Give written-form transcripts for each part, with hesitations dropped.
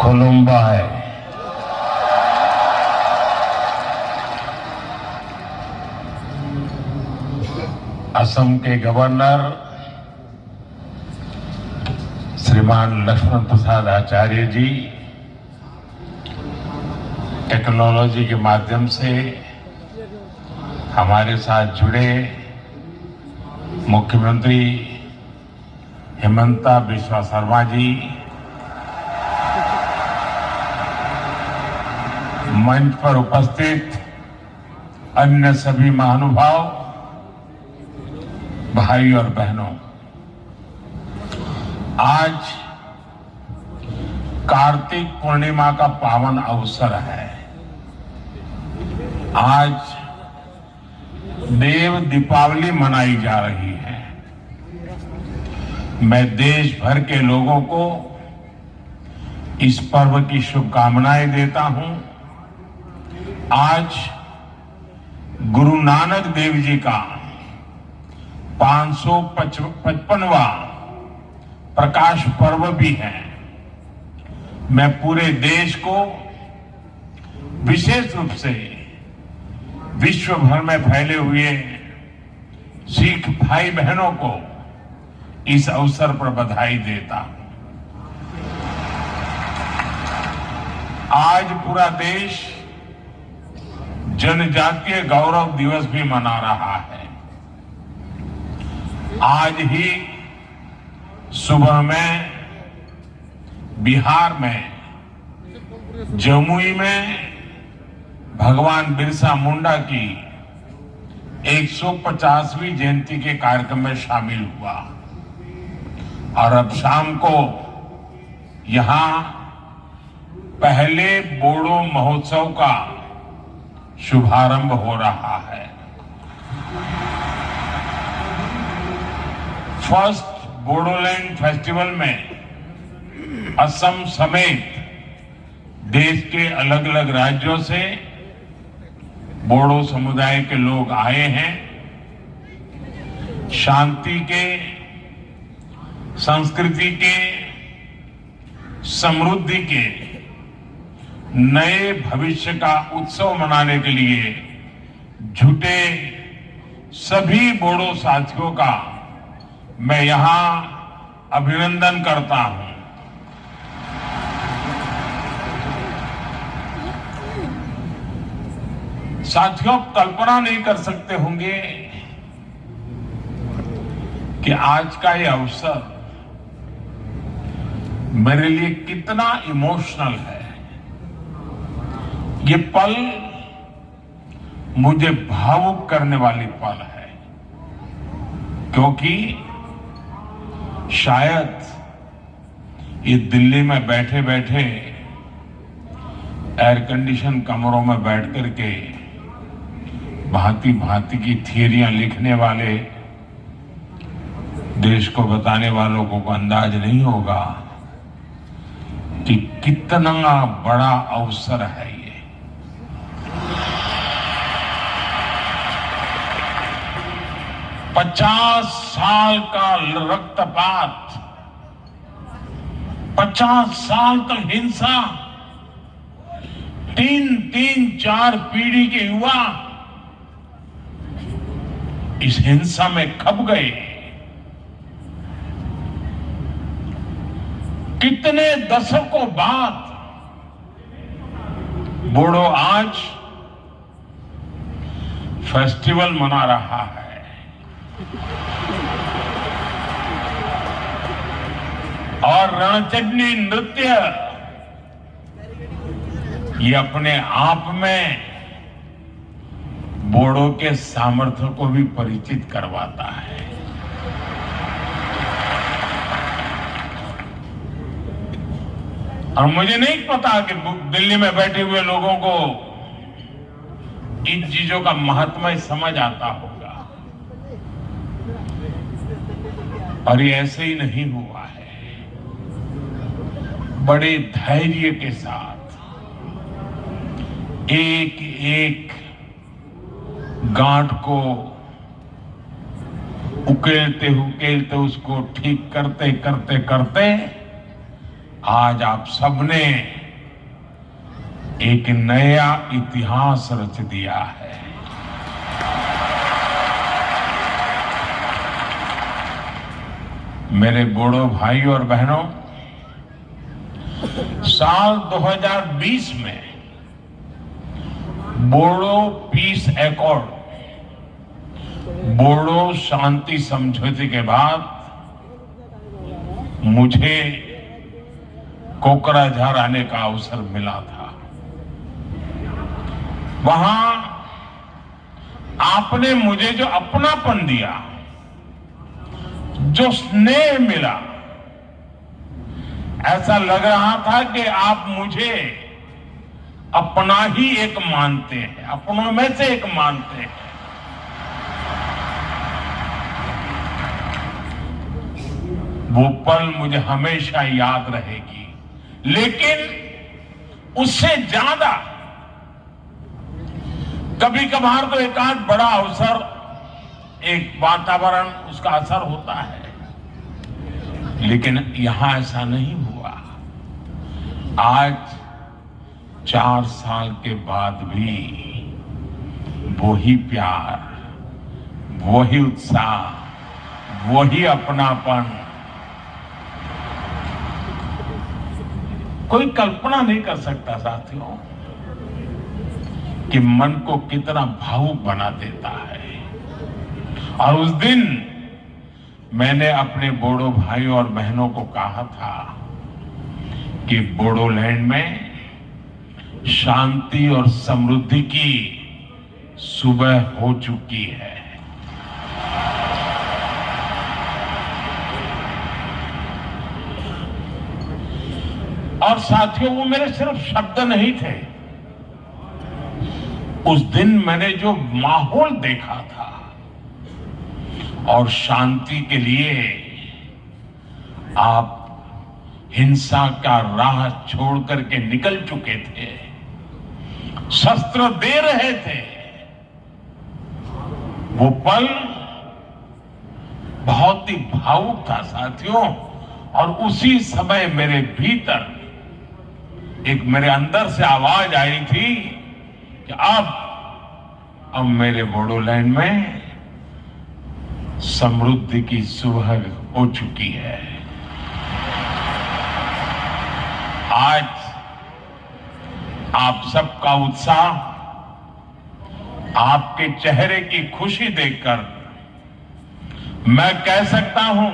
खुलुम्बाई। असम के गवर्नर श्रीमान लक्ष्मण प्रसाद आचार्य जी टेक्नोलॉजी के माध्यम से हमारे साथ जुड़े मुख्यमंत्री हिमंता बिस्वा शर्मा जी, मंच पर उपस्थित अन्य सभी महानुभाव, भाई और बहनों, आज कार्तिक पूर्णिमा का पावन अवसर है। आज देव दीपावली मनाई जा रही है। मैं देश भर के लोगों को इस पर्व की शुभकामनाएं देता हूं। आज गुरु नानक देव जी का 555वां प्रकाश पर्व भी है। मैं पूरे देश को, विशेष रूप से विश्व भर में फैले हुए सिख भाई बहनों को इस अवसर पर बधाई देता हूं। आज पूरा देश जनजातीय गौरव दिवस भी मना रहा है। आज ही सुबह में बिहार में जमुई में भगवान बिरसा मुंडा की 150वीं जयंती के कार्यक्रम में शामिल हुआ और अब शाम को यहां पहले बोडो महोत्सव का शुभारंभ हो रहा है। फर्स्ट बोडोलैंड फेस्टिवल में असम समेत देश के अलग अलग राज्यों से बोडो समुदाय के लोग आए हैं। शांति के, संस्कृति के, समृद्धि के नए भविष्य का उत्सव मनाने के लिए जुटे सभी बोडो साथियों का मैं यहां अभिनंदन करता हूं। साथियों, कल्पना नहीं कर सकते होंगे कि आज का ये अवसर मेरे लिए कितना इमोशनल है। ये पल मुझे भावुक करने वाली पल है, क्योंकि शायद ये दिल्ली में बैठे बैठे एयर कंडीशन कमरों में बैठ करके भांति भांति की थियरियां लिखने वाले देश को बताने वालों को अंदाज नहीं होगा कि कितना बड़ा अवसर है ये। 50 साल का रक्तपात, 50 साल तक हिंसा, 3-4 पीढ़ी के युवा इस हिंसा में खप गए। कितने दशकों बाद बोडो आज फेस्टिवल मना रहा है। और रणचंडी नृत्य ये अपने आप में बोडो के सामर्थ्य को भी परिचित करवाता है। और मुझे नहीं पता कि दिल्ली में बैठे हुए लोगों को इन चीजों का महत्व समझ आता होगा, और ये ऐसे ही नहीं हुआ है। बड़े धैर्य के साथ एक एक गांठ को उकेलते उसको ठीक करते करते करते आज आप सबने एक नया इतिहास रच दिया है। मेरे बोडो भाई और बहनों, साल 2020 में बोडो पीस एकॉर्ड, बोडो शांति समझौते के बाद मुझे कोकराझार आने का अवसर मिला था। वहां आपने मुझे जो अपनापन दिया, जो स्नेह मिला, ऐसा लग रहा था कि आप मुझे अपना ही एक मानते हैं, अपनों में से एक मानते हैं। वो पल मुझे हमेशा याद रहेगी। लेकिन उससे ज्यादा कभी कभार तो एक आध बड़ा अवसर, एक वातावरण, उसका असर होता है, लेकिन यहां ऐसा नहीं हुआ। आज 4 साल के बाद भी वही प्यार, वही उत्साह, वही अपनापन। कोई कल्पना नहीं कर सकता साथियों कि मन को कितना भावुक बना देता है। और उस दिन मैंने अपने बोडो भाइयों और बहनों को कहा था कि बोडोलैंड में शांति और समृद्धि की सुबह हो चुकी है। और साथियों, वो मेरे सिर्फ शब्द नहीं थे। उस दिन मैंने जो माहौल देखा था और शांति के लिए आप हिंसा का राह छोड़ करके निकल चुके थे, शस्त्र दे रहे थे, वो पल बहुत ही भावुक था साथियों। और उसी समय मेरे भीतर एक, मेरे अंदर से आवाज आई थी कि अब मेरे बोडोलैंड में समृद्धि की सुबह हो चुकी है। आज आप सबका उत्साह, आपके चेहरे की खुशी देखकर मैं कह सकता हूं,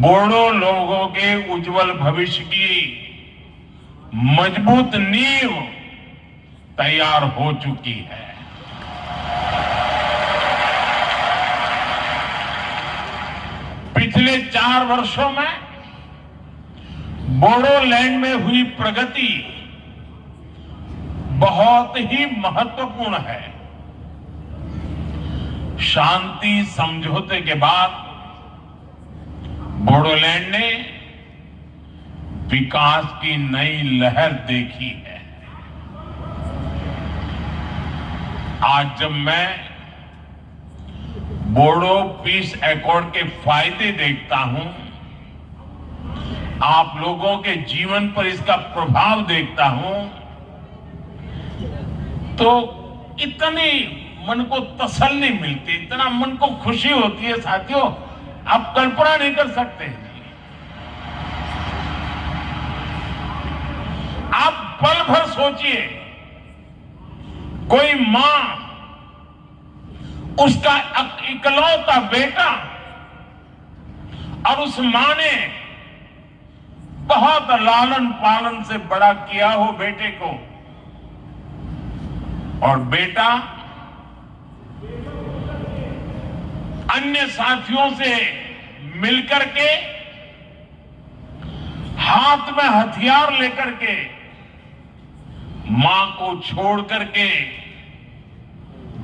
बोडो लोगों के उज्जवल भविष्य की मजबूत नींव तैयार हो चुकी है। पिछले 4 वर्षों में बोडोलैंड में हुई प्रगति बहुत ही महत्वपूर्ण है। शांति समझौते के बाद बोडोलैंड ने विकास की नई लहर देखी है। आज जब मैं बोडो पीस एकॉर्ड के फायदे देखता हूं, आप लोगों के जीवन पर इसका प्रभाव देखता हूं, तो इतनी मन को तसल्ली मिलती, इतना मन को खुशी होती है साथियों, आप कल्पना नहीं कर सकते। आप पल भर सोचिए, कोई मां उसका इकलौता बेटा, और उस मां ने बहुत लालन पालन से बड़ा किया हो बेटे को, और बेटा अन्य साथियों से मिलकर के, हाथ में हथियार लेकर के, मां को छोड़ करके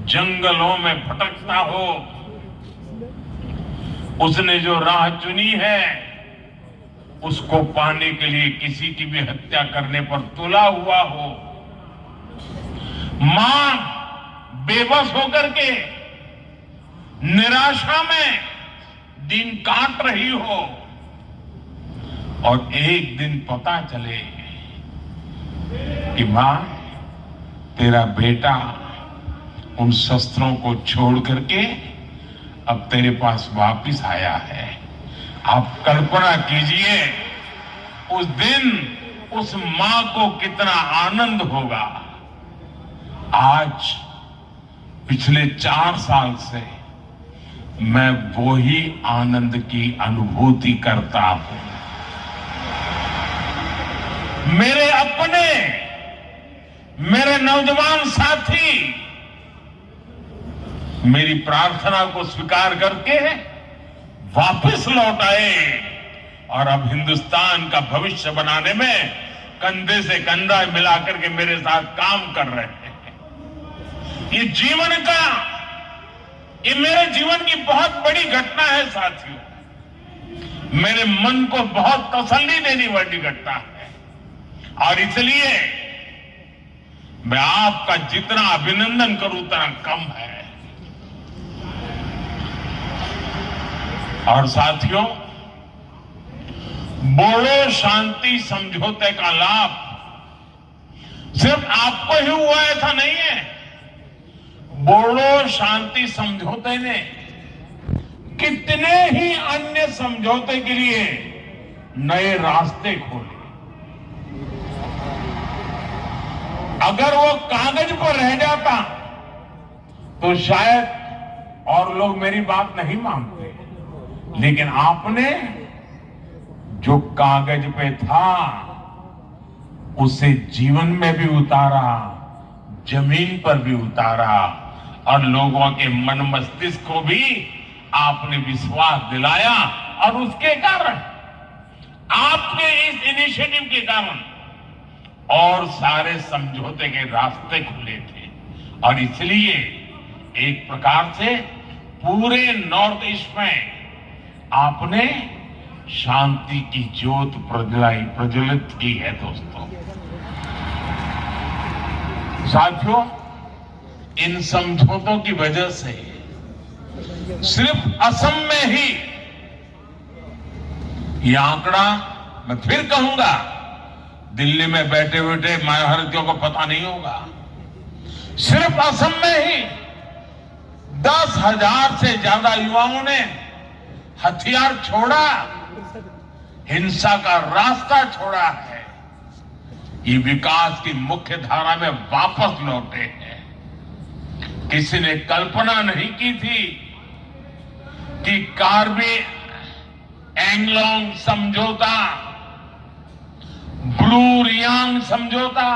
जंगलों में भटकता हो, उसने जो राह चुनी है उसको पाने के लिए किसी की भी हत्या करने पर तुला हुआ हो, मां बेबस होकर के निराशा में दिन काट रही हो, और एक दिन पता चले कि मां, तेरा बेटा उन शस्त्रों को छोड़ करके अब तेरे पास वापिस आया है। आप कल्पना कीजिए उस दिन उस मां को कितना आनंद होगा। आज पिछले 4 साल से मैं वो ही आनंद की अनुभूति करता हूं। मेरे अपने, मेरे नौजवान साथी मेरी प्रार्थना को स्वीकार करके वापस लौट आए और अब हिंदुस्तान का भविष्य बनाने में कंधे से कंधा मिलाकर के मेरे साथ काम कर रहे हैं। ये मेरे जीवन की बहुत बड़ी घटना है साथियों। मेरे मन को बहुत तसल्ली देने वाली घटना है और इसलिए मैं आपका जितना अभिनंदन करूं उतना कम है। और साथियों, बोडो शांति समझौते का लाभ सिर्फ आपको ही हुआ ऐसा नहीं है। बोडो शांति समझौते ने कितने ही अन्य समझौते के लिए नए रास्ते खोले। अगर वो कागज पर रह जाता तो शायद और लोग मेरी बात नहीं मानते, लेकिन आपने जो कागज पे था उसे जीवन में भी उतारा, जमीन पर भी उतारा और लोगों के मन मस्तिष्क को भी आपने विश्वास दिलाया और उसके कारण, आपके इस इनिशिएटिव के कारण और सारे समझौते के रास्ते खुले थे। और इसलिए एक प्रकार से पूरे नॉर्थ ईस्ट में आपने शांति की ज्योत प्रज्वलित की है। दोस्तों, साथियों, इन समझौतों की वजह से सिर्फ असम में ही यह आंकड़ा, मैं फिर कहूंगा, दिल्ली में बैठे बैठे महारथियों को पता नहीं होगा, सिर्फ असम में ही 10,000 से ज्यादा युवाओं ने हथियार छोड़ा, हिंसा का रास्ता छोड़ा है। ये विकास की मुख्य धारा में वापस लौटे हैं। किसी ने कल्पना नहीं की थी कि कार्बी एंगलोंग समझौता, ब्लू रियांग समझौता,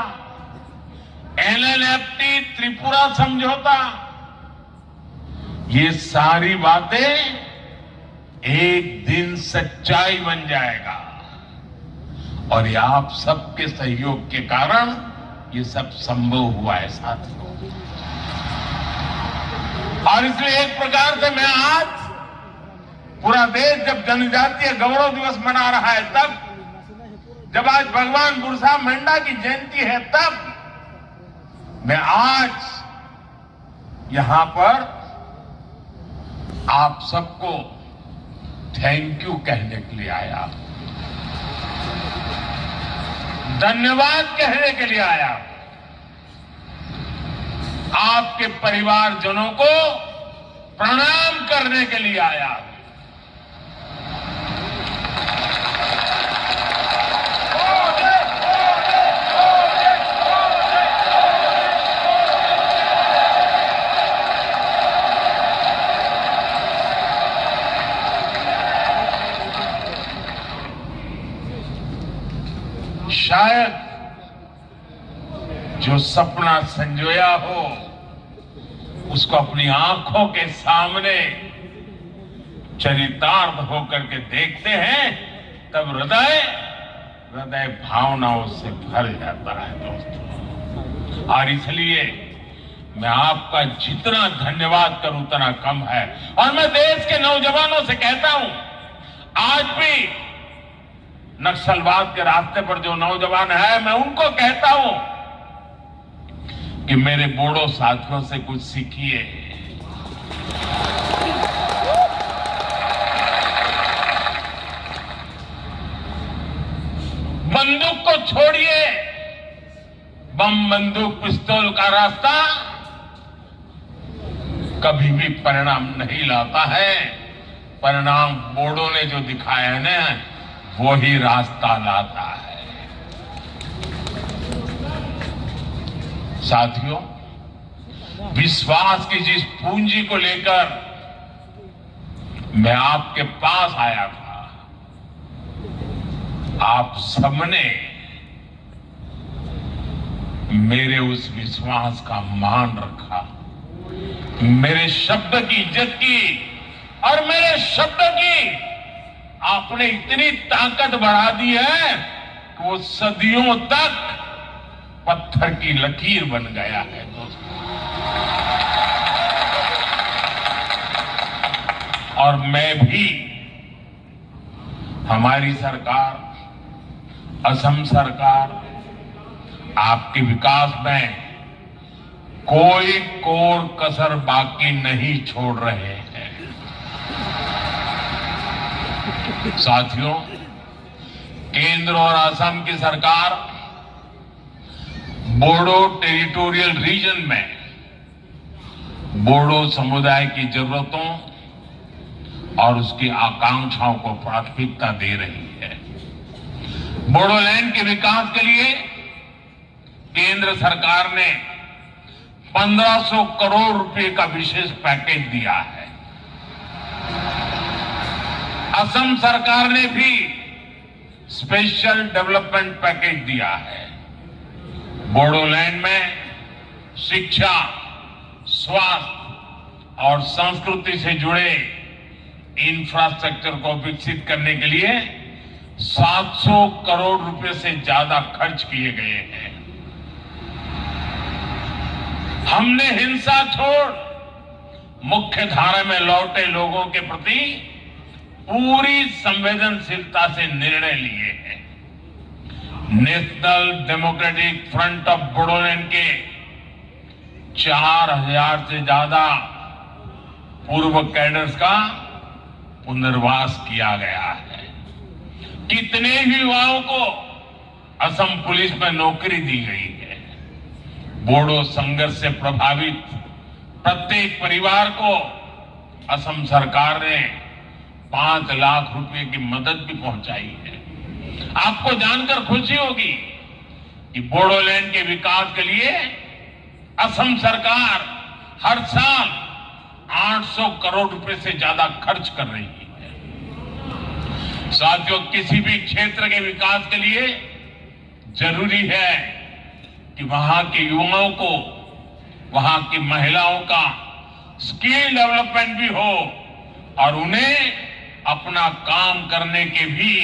एलएनएफटी त्रिपुरा समझौता, ये सारी बातें एक दिन सच्चाई बन जाएगा। और ये आप सबके सहयोग के कारण ये सब संभव हुआ है साथियों। और इसलिए एक प्रकार से मैं आज पूरा देश जब जनजातीय गौरव दिवस मना रहा है, तब जब आज भगवान बिरसा मुंडा की जयंती है, तब मैं आज यहां पर आप सबको थैंक यू कहने के लिए आया, धन्यवाद कहने के लिए आया, आपके परिवारजनों को प्रणाम करने के लिए आया। शायद जो सपना संजोया हो उसको अपनी आंखों के सामने चरितार्थ होकर के देखते हैं, तब हृदय भावनाओं से भर जाता है दोस्तों। और इसलिए मैं आपका जितना धन्यवाद करूं उतना कम है। और मैं देश के नौजवानों से कहता हूं, आज भी नक्सलवाद के रास्ते पर जो नौजवान है, मैं उनको कहता हूं कि मेरे बोडो साथियों से कुछ सीखिए। बंदूक को छोड़िए, बम बंदूक पिस्तौल का रास्ता कभी भी परिणाम नहीं लाता है। परिणाम बोडो ने जो दिखाया है ना, वो ही रास्ता लाता है। साथियों, विश्वास की जिस पूंजी को लेकर मैं आपके पास आया था, आप सबने मेरे उस विश्वास का मान रखा, मेरे शब्द की इज्जत की और मेरे शब्द की आपने इतनी ताकत बढ़ा दी है कि वो सदियों तक पत्थर की लकीर बन गया है। दोस्तों, और मैं भी, हमारी सरकार, असम सरकार आपके विकास में कोई कोर कसर बाकी नहीं छोड़ रहे हैं। साथियों, केंद्र और असम की सरकार बोडो टेरिटोरियल रीजन में बोडो समुदाय की जरूरतों और उसकी आकांक्षाओं को प्राथमिकता दे रही है। बोडोलैंड के विकास के लिए केंद्र सरकार ने 1500 करोड़ रुपए का विशेष पैकेज दिया है। असम सरकार ने भी स्पेशल डेवलपमेंट पैकेज दिया है। बोडोलैंड में शिक्षा, स्वास्थ्य और संस्कृति से जुड़े इंफ्रास्ट्रक्चर को विकसित करने के लिए 700 करोड़ रुपए से ज्यादा खर्च किए गए हैं। हमने हिंसा छोड़ मुख्य धारा में लौटे लोगों के प्रति पूरी संवेदनशीलता से निर्णय लिए हैं। National democratic front of Bodoland के 4000 से ज्यादा पूर्व कैडर्स का पुनर्वास किया गया है। कितने ही युवाओं को असम पुलिस में नौकरी दी गई है। बोडो संघर्ष से प्रभावित प्रत्येक परिवार को असम सरकार ने 5 लाख रुपए की मदद भी पहुंचाई है। आपको जानकर खुशी होगी कि बोडोलैंड के विकास के लिए असम सरकार हर साल 800 करोड़ रुपए से ज्यादा खर्च कर रही है। साथियों, किसी भी क्षेत्र के विकास के लिए जरूरी है कि वहां के युवाओं को, वहां की महिलाओं का स्किल डेवलपमेंट भी हो और उन्हें अपना काम करने के भी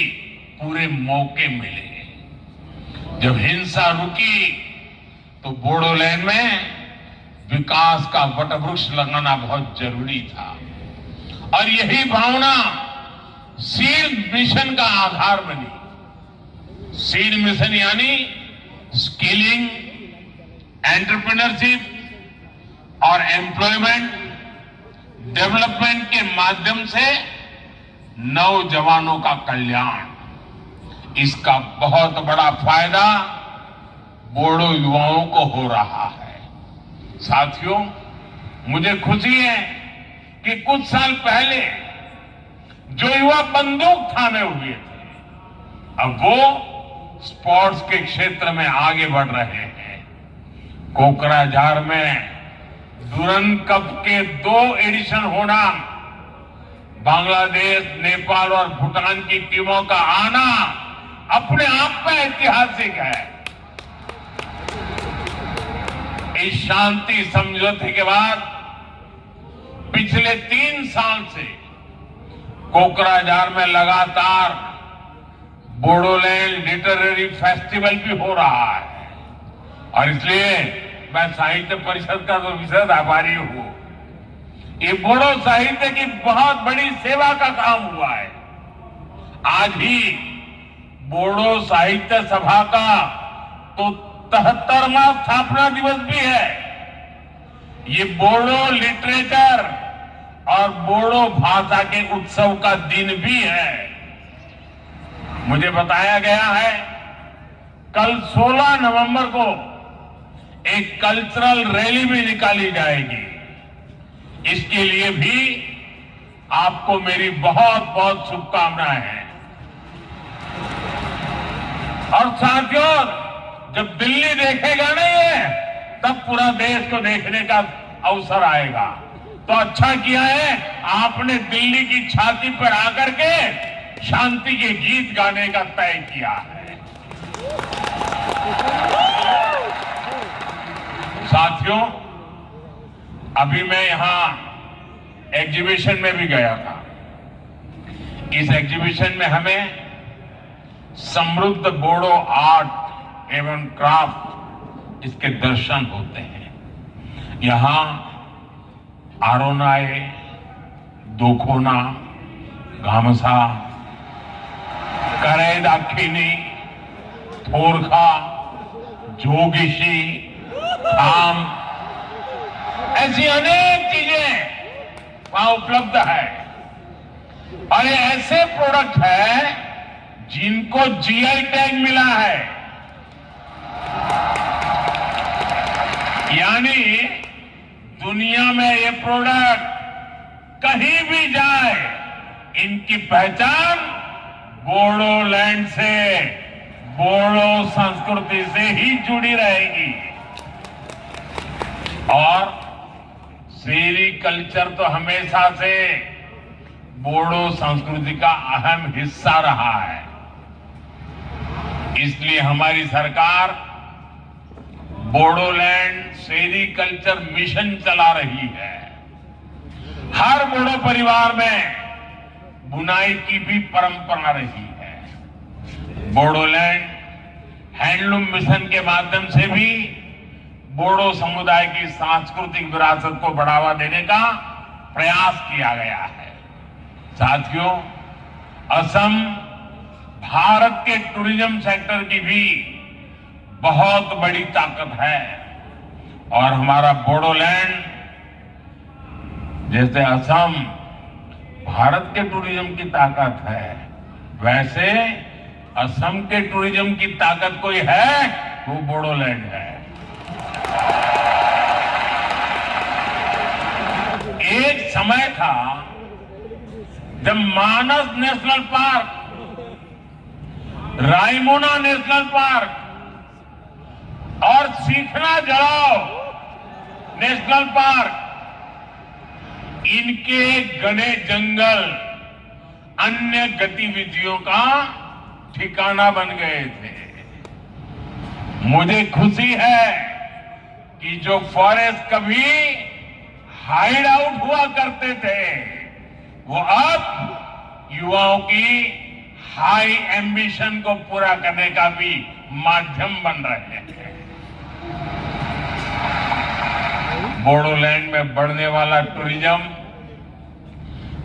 पूरे मौके मिले। जब हिंसा रुकी तो बोडोलैंड में विकास का वटवृक्ष लगाना बहुत जरूरी था और यही भावना सीड मिशन का आधार बनी। सीड मिशन यानी स्किलिंग, एंटरप्रेन्योरशिप और एम्प्लॉयमेंट डेवलपमेंट के माध्यम से नौजवानों का कल्याण। इसका बहुत बड़ा फायदा बोडो युवाओं को हो रहा है। साथियों, मुझे खुशी है कि कुछ साल पहले जो युवा बंदूक थामे हुए थे, अब वो स्पोर्ट्स के क्षेत्र में आगे बढ़ रहे हैं। कोकराझार में डुरन कप के 2 एडिशन होना, बांग्लादेश, नेपाल और भूटान की टीमों का आना अपने आप में ऐतिहासिक है। इस शांति समझौते के बाद पिछले 3 साल से कोकराझार में लगातार बोडोलैंड लिटरेरी फेस्टिवल भी हो रहा है और इसलिए मैं साहित्य परिषद का तो विशेष आभारी हूं। ये बोडो साहित्य की बहुत बड़ी सेवा का काम हुआ है। आज ही बोडो साहित्य सभा का तो 73वां स्थापना दिवस भी है। ये बोडो लिटरेचर और बोडो भाषा के उत्सव का दिन भी है। मुझे बताया गया है कल 16 नवंबर को एक कल्चरल रैली भी निकाली जाएगी। इसके लिए भी आपको मेरी बहुत बहुत शुभकामनाएं हैं। और साथियों, जब दिल्ली देखेगा ना ये, तब पूरा देश को देखने का अवसर आएगा। तो अच्छा किया है आपने दिल्ली की छाती पर आकर के शांति के गीत गाने का तय किया है। साथियों, अभी मैं यहां एग्जीबिशन में भी गया था। इस एग्जीबिशन में हमें समृद्ध बोडो आर्ट एवं क्राफ्ट इसके दर्शन होते हैं। यहां आरोनाए, दोखोना, गामसा, करे दाखिनी, थोरखा, जोगिशी, थाम, ऐसी अनेक चीजें वहां उपलब्ध है। और ये ऐसे प्रोडक्ट है जिनको जीआई टैग मिला है, यानी दुनिया में ये प्रोडक्ट कहीं भी जाए, इनकी पहचान बोडोलैंड से, बोडो संस्कृति से ही जुड़ी रहेगी। और सेरी कल्चर तो हमेशा से बोडो संस्कृति का अहम हिस्सा रहा है। इसलिए हमारी सरकार बोडोलैंड सेरी कल्चर मिशन चला रही है। हर बोडो परिवार में बुनाई की भी परंपरा रही है। बोडोलैंड हैंडलूम मिशन के माध्यम से भी बोडो समुदाय की सांस्कृतिक विरासत को बढ़ावा देने का प्रयास किया गया है। साथियों, असम भारत के टूरिज्म सेक्टर की भी बहुत बड़ी ताकत है। और हमारा बोडोलैंड, जैसे असम भारत के टूरिज्म की ताकत है, वैसे असम के टूरिज्म की ताकत कोई है, वो बोडोलैंड है। एक समय था जब Manas national park, Raimona national park और सीखना जड़ाव नेशनल पार्क, इनके घने जंगल अन्य गतिविधियों का ठिकाना बन गए थे। मुझे खुशी है कि जो फॉरेस्ट कभी हाइड आउट हुआ करते थे, वो अब युवाओं की हाई एम्बिशन को पूरा करने का भी माध्यम बन रहे हैं। बोडोलैंड में बढ़ने वाला टूरिज्म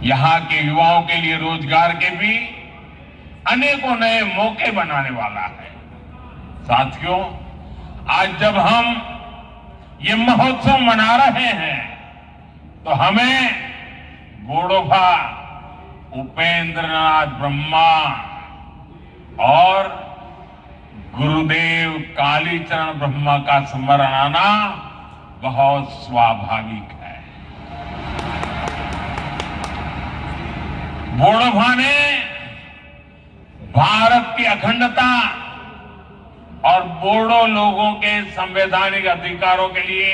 यहां के युवाओं के लिए रोजगार के भी अनेकों नए मौके बनाने वाला है। साथियों, आज जब हम ये महोत्सव मना रहे हैं, तो हमें बोडोफा उपेंद्रनाथ ब्रह्मा और गुरुदेव कालीचरण ब्रह्मा का स्मरण आना बहुत स्वाभाविक है। बोडोफा ने भारत की अखंडता और बोडो लोगों के संवैधानिक अधिकारों के लिए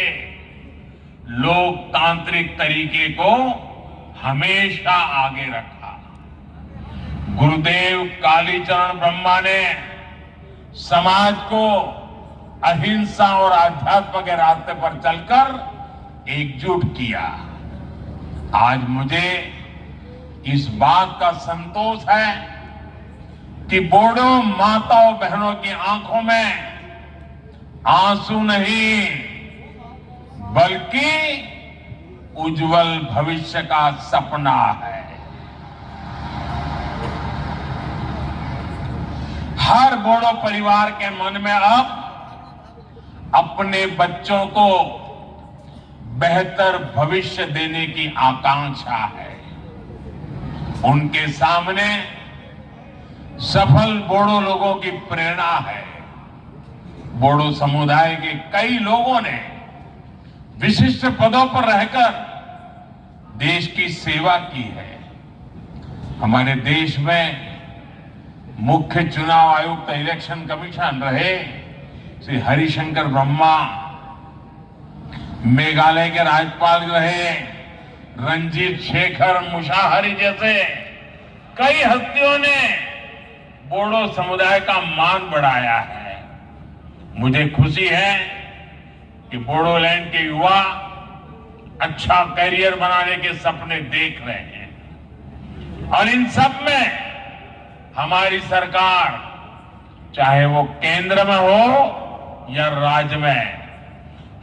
लोकतांत्रिक तरीके को हमेशा आगे रखा। गुरुदेव कालीचरण ब्रह्मा ने समाज को अहिंसा और आध्यात्म के रास्ते पर चलकर एकजुट किया। आज मुझे इस बात का संतोष है कि बोडो माताओं बहनों की आंखों में आंसू नहीं, बल्कि उज्जवल भविष्य का सपना है। हर बोडो परिवार के मन में अब अपने बच्चों को बेहतर भविष्य देने की आकांक्षा है। उनके सामने सफल बोडो लोगों की प्रेरणा है। बोडो समुदाय के कई लोगों ने विशिष्ट पदों पर रहकर देश की सेवा की है। हमारे देश में मुख्य चुनाव आयुक्त इलेक्शन कमीशन रहे श्री हरिशंकर ब्रह्मा, मेघालय के राज्यपाल रहे रंजीत शेखर मुशाहरी जैसे कई हस्तियों ने बोडो समुदाय का मान बढ़ाया है। मुझे खुशी है कि बोडोलैंड के युवा अच्छा करियर बनाने के सपने देख रहे हैं और इन सब में हमारी सरकार, चाहे वो केंद्र में हो या राज्य में,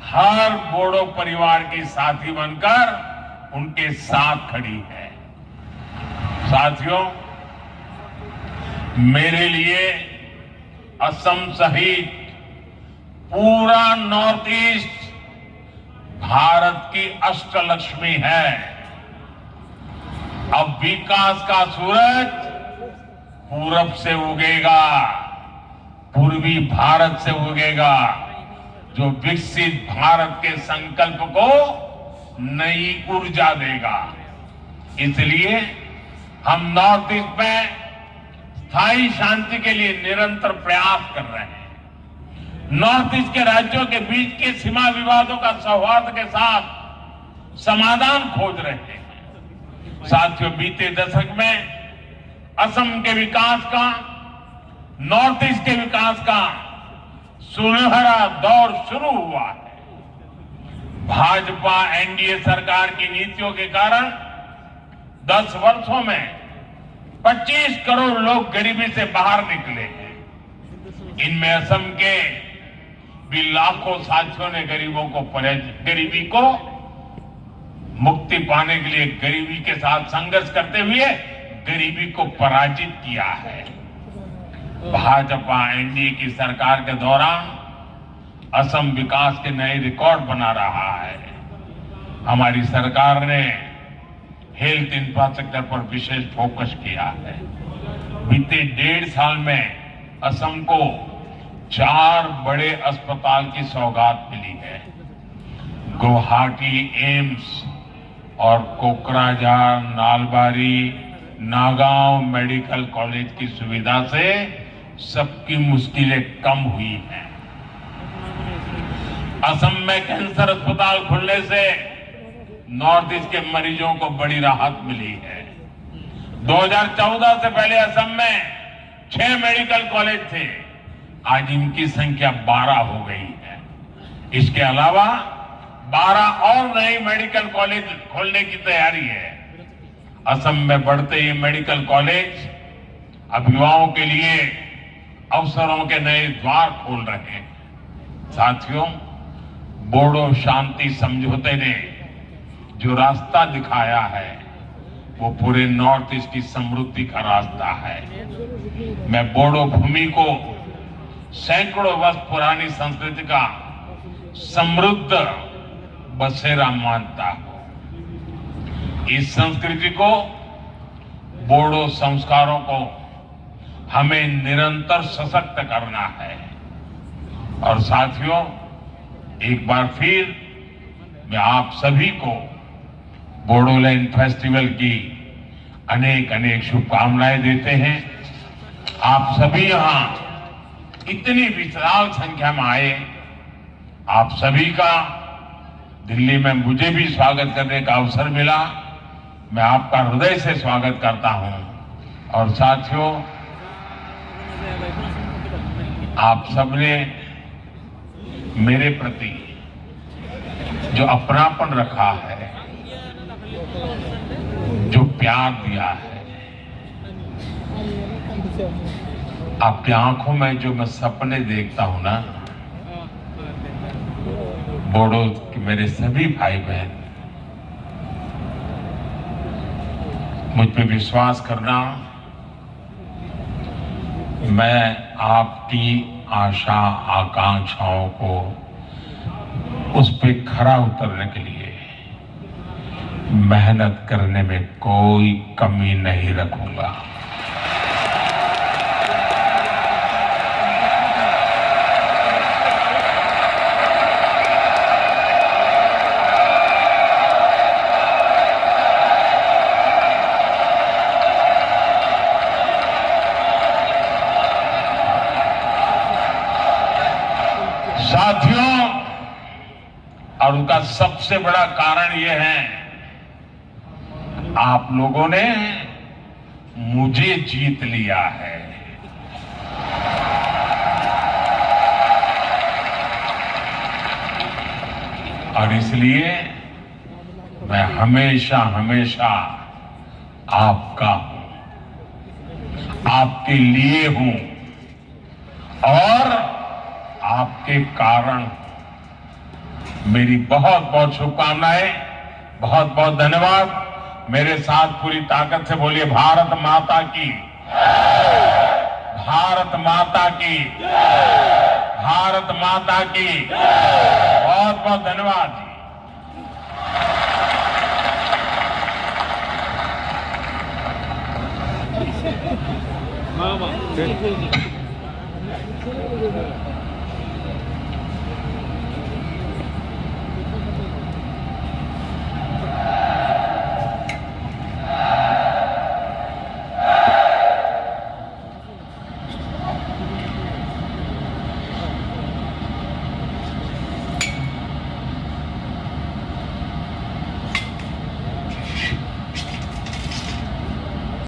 हर बोडो परिवार की साथी बनकर उनके साथ खड़ी है। साथियों, मेरे लिए असम सहित पूरा नॉर्थ ईस्ट भारत की अष्टलक्ष्मी है। अब विकास का सूरज पूरब से उगेगा, पूर्वी भारत से उगेगा, जो विकसित भारत के संकल्प को नई ऊर्जा देगा। इसलिए हम नॉर्थ ईस्ट में स्थायी शांति के लिए निरंतर प्रयास कर रहे हैं। नॉर्थ ईस्ट के राज्यों के बीच के सीमा विवादों का सौहार्द के साथ समाधान खोज रहे हैं। साथियों, बीते दशक में असम के विकास का, नॉर्थ ईस्ट के विकास का सुनहरा दौर शुरू हुआ है। भाजपा एनडीए सरकार की नीतियों के कारण 10 वर्षों में 25 करोड़ लोग गरीबी से बाहर निकले हैं। इनमें असम के भी लाखों साथियों ने गरीबी को मुक्ति पाने के लिए गरीबी के साथ संघर्ष करते हुए गरीबी को पराजित किया है। भाजपा एनडीए की सरकार के दौरान असम विकास के नए रिकॉर्ड बना रहा है। हमारी सरकार ने हेल्थ इंफ्रास्ट्रक्चर पर विशेष फोकस किया है। बीते 1.5 साल में असम को 4 बड़े अस्पताल की सौगात मिली है। गुवाहाटी एम्स और कोकराझार, नालबारी, नागांव मेडिकल कॉलेज की सुविधा से सबकी मुश्किलें कम हुई हैं। असम में कैंसर अस्पताल खुलने से नॉर्थ ईस्ट के मरीजों को बड़ी राहत मिली है। 2014 से पहले असम में 6 मेडिकल कॉलेज थे, आज इनकी संख्या 12 हो गई है। इसके अलावा 12 और नए मेडिकल कॉलेज खोलने की तैयारी है। असम में बढ़ते ये मेडिकल कॉलेज अब युवाओं के लिए अवसरों के नए द्वार खोल रहे हैं। साथियों, बोडो शांति समझौते ने जो रास्ता दिखाया है वो पूरे नॉर्थ ईस्ट की समृद्धि का रास्ता है। मैं बोडो भूमि को सैकड़ों वर्ष पुरानी संस्कृति का समृद्ध बसेरा मानता हूं। इस संस्कृति को, बोडो संस्कारों को हमें निरंतर सशक्त करना है। और साथियों, एक बार फिर मैं आप सभी को बोडोलैंड फेस्टिवल की अनेक अनेक शुभकामनाएं देते हैं। आप सभी यहां इतनी विशाल संख्या में आए, आप सभी का दिल्ली में मुझे भी स्वागत करने का अवसर मिला। मैं आपका हृदय से स्वागत करता हूं। और साथियों, आप सबने मेरे प्रति जो अपनापन रखा है, जो प्यार दिया है, आपकी आंखों में जो मैं सपने देखता हूं ना, बोडो के मेरे सभी भाई बहन, मुझ पे विश्वास करना, मैं आपकी आशा आकांक्षाओं को उस पे खरा उतरने के लिए मेहनत करने में कोई कमी नहीं रखूंगा। और उसका सबसे बड़ा कारण यह है, आप लोगों ने मुझे जीत लिया है। और इसलिए मैं हमेशा हमेशा आपका हूं, आपके लिए हूं और आपके कारण। मेरी बहुत बहुत शुभकामनाएं, बहुत बहुत धन्यवाद। मेरे साथ पूरी ताकत से बोलिए भारत माता की, भारत माता की, भारत माता की। बहुत बहुत धन्यवाद जी। Mama.